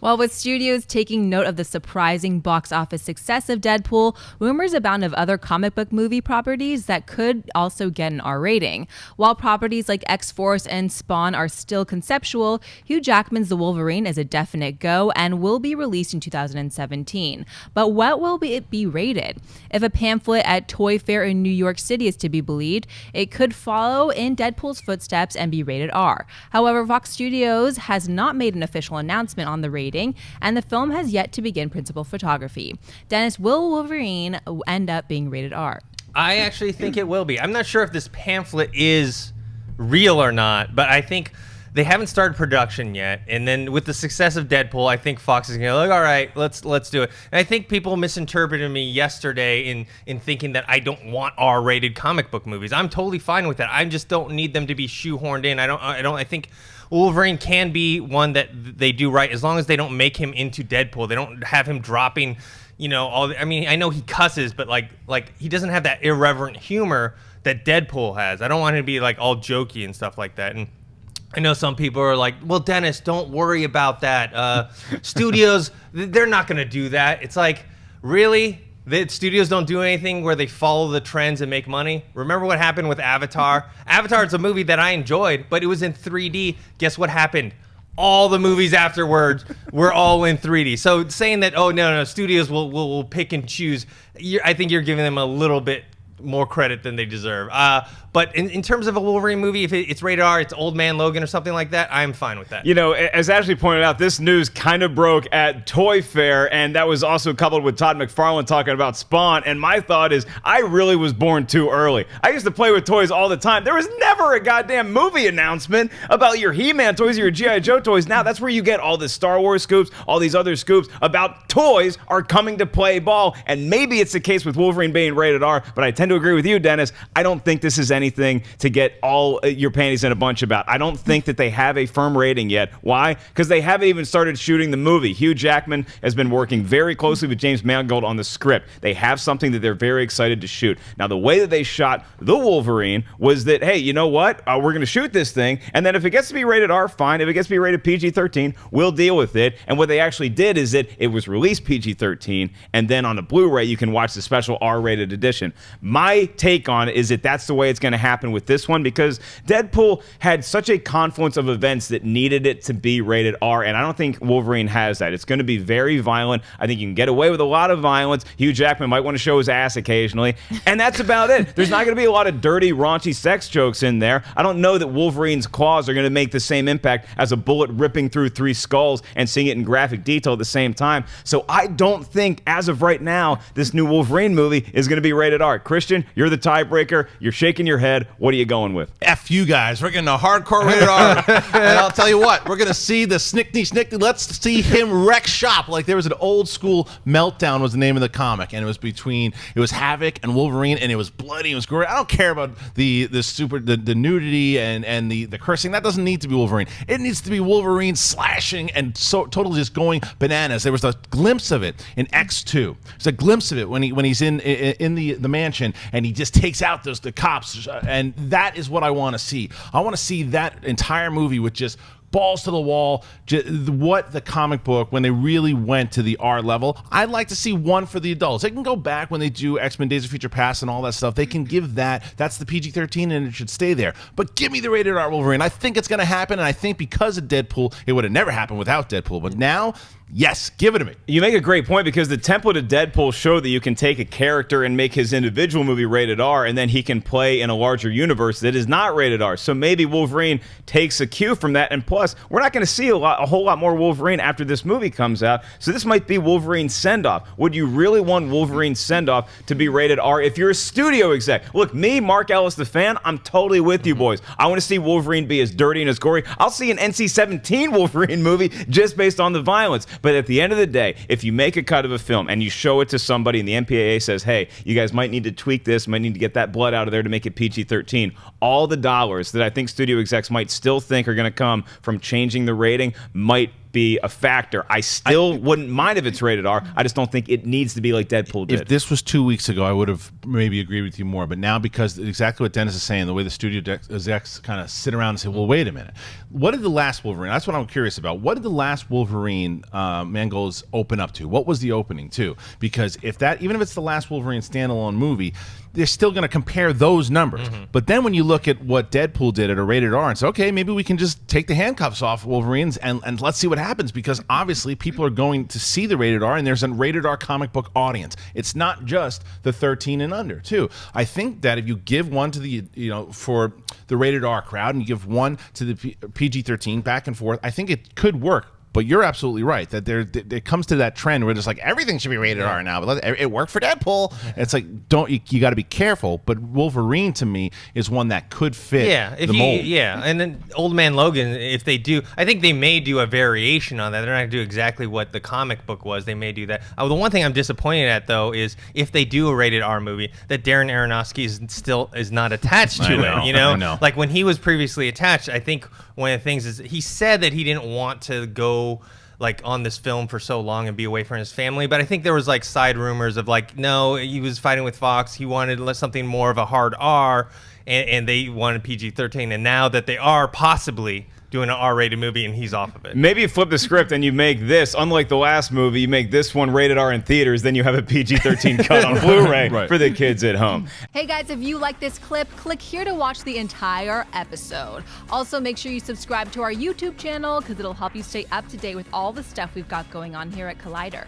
Well, with studios taking note of the surprising box office success of Deadpool, rumors abound of other comic book movie properties that could also get an R rating. While properties like X-Force and Spawn are still conceptual, Hugh Jackman's The Wolverine is a definite go and will be released in 2017. But what will it be rated? If a pamphlet at Toy Fair in New York City is to be believed, it could follow in Deadpool's footsteps and be rated R. However, Fox Studios has not made an official announcement on the rating, and the film has yet to begin principal photography. Dennis, will Wolverine end up being rated R? I actually think it will be. I'm not sure if this pamphlet is real or not, but I think they haven't started production yet. And then with the success of Deadpool, I think Fox is going to look, all right, let's do it. And I think people misinterpreted me yesterday in thinking that I don't want R-rated comic book movies. I'm totally fine with that. I just don't need them to be shoehorned in. I think Wolverine can be one that they do right as long as they don't make him into Deadpool. They don't have him dropping, I know he cusses, but like he doesn't have that irreverent humor that Deadpool has. I don't want him to be like all jokey and stuff like that. And I know some people are like, well, Dennis, don't worry about that. Studios, they're not going to do that. It's like, really? The studios don't do anything where they follow the trends and make money? Remember what happened with Avatar? Avatar is a movie that I enjoyed, but it was in 3D. Guess what happened? All the movies afterwards were all in 3D. So saying that, oh, no, studios will pick and choose, I think you're giving them a little bit more credit than they deserve. But in terms of a Wolverine movie, if it's rated R, it's Old Man Logan or something like that, I'm fine with that. You know, as Ashley pointed out, this news kind of broke at Toy Fair, and that was also coupled with Todd McFarlane talking about Spawn. And my thought is, I really was born too early. I used to play with toys all the time. There was never a goddamn movie announcement about your He-Man toys or your G.I. Joe toys. Now that's where you get all the Star Wars scoops, all these other scoops about toys are coming to play ball. And maybe it's the case with Wolverine being rated R, but I tend to agree with you, Dennis. I don't think this is anything to get all your panties in a bunch about. I don't think that they have a firm rating yet. Why? Because they haven't even started shooting the movie. Hugh Jackman has been working very closely with James Mangold on the script. They have something that they're very excited to shoot. Now, the way that they shot The Wolverine was that, hey, you know what? We're going to shoot this thing, and then if it gets to be rated R, fine. If it gets to be rated PG-13, we'll deal with it. And what they actually did is that it was released PG-13, and then on a Blu-ray, you can watch the special R-rated edition. My take on it is that that's the way it's going to happen with this one, because Deadpool had such a confluence of events that needed it to be rated R, and I don't think Wolverine has that. It's going to be very violent. I think you can get away with a lot of violence. Hugh Jackman might want to show his ass occasionally, and that's about it. There's not going to be a lot of dirty, raunchy sex jokes in there. I don't know that Wolverine's claws are going to make the same impact as a bullet ripping through 3 skulls and seeing it in graphic detail at the same time. So I don't think, as of right now, this new Wolverine movie is going to be rated R. Christian, you're the tiebreaker. You're shaking your head. What are you going with? F you guys. We're getting a hardcore rated R. And I'll tell you what, we're going to see the snickety. Let's see him wreck shop. Like, there was an old school Meltdown was the name of the comic, and it was Havoc and Wolverine, and it was bloody, it was gory. I don't care about the nudity and the cursing. That doesn't need to be Wolverine. It needs to be Wolverine slashing and so totally just going bananas. There was a glimpse of it in X2. There's a glimpse of it when he's in the mansion, and he just takes out the cops, and that is what I want to see. I want to see that entire movie with just balls to the wall, what the comic book, when they really went to the R level. I'd like to see one for the adults. They can go back when they do X-Men Days of Future Past and all that stuff. They can give that's the PG-13, and it should stay there. But give me the rated R Wolverine. I think it's going to happen, and I think because of Deadpool, it would have never happened without Deadpool. But now, yes, give it to me. You make a great point, because the template of Deadpool showed that you can take a character and make his individual movie rated R, and then he can play in a larger universe that is not rated R. So maybe Wolverine takes a cue from that, and plus, we're not going to see a whole lot more Wolverine after this movie comes out, so this might be Wolverine's send-off. Would you really want Wolverine's send-off to be rated R if you're a studio exec? Look, me, Mark Ellis, the fan, I'm totally with you, boys. I want to see Wolverine be as dirty and as gory. I'll see an NC-17 Wolverine movie just based on the violence. But at the end of the day, if you make a cut of a film and you show it to somebody and the MPAA says, hey, you guys might need to tweak this, might need to get that blood out of there to make it PG-13, all the dollars that I think studio execs might still think are going to come from changing the rating might be a factor. I still wouldn't mind if it's rated R. I just don't think it needs to be like Deadpool did. If this was 2 weeks ago, I would have maybe agree with you more. But now, because exactly what Dennis is saying, the way the studio execs kind of sit around and say, well, wait a minute. What did the last Wolverine, that's what I'm curious about. What did the last Wolverine Mangold's open up to? What was the opening to? Because if that, even if it's the last Wolverine standalone movie, they're still going to compare those numbers. But then when you look at what Deadpool did at a rated R and say, okay, maybe we can just take the handcuffs off Wolverines and let's see what happens, because obviously people are going to see the rated R, and there's a rated R comic book audience. It's not just the 13 and under, too. I think that if you give one to the, for the rated R crowd and you give one to the PG-13 back and forth, I think it could work. But you're absolutely right that it comes to that trend where it's like everything should be rated R now. But it worked for Deadpool. It's like you got to be careful. But Wolverine to me is one that could fit the mold. And then Old Man Logan, if they do, I think they may do a variation on that. They're not going to do exactly what the comic book was. They may do that. The one thing I'm disappointed at though is if they do a rated R movie, that Darren Aronofsky is not attached to it. I know. Like when he was previously attached, I think one of the things is he said that he didn't want to go like on this film for so long and be away from his family, but I think there was like side rumors of like, no, he was fighting with Fox, he wanted something more of a hard R, and they wanted PG-13, and now that they are possibly doing an R-rated movie and he's off of it. Maybe you flip the script and you make this, unlike the last movie, you make this one rated R in theaters, then you have a PG-13 cut on Blu-ray for the kids at home. Hey guys, if you like this clip, click here to watch the entire episode. Also, make sure you subscribe to our YouTube channel because it'll help you stay up to date with all the stuff we've got going on here at Collider.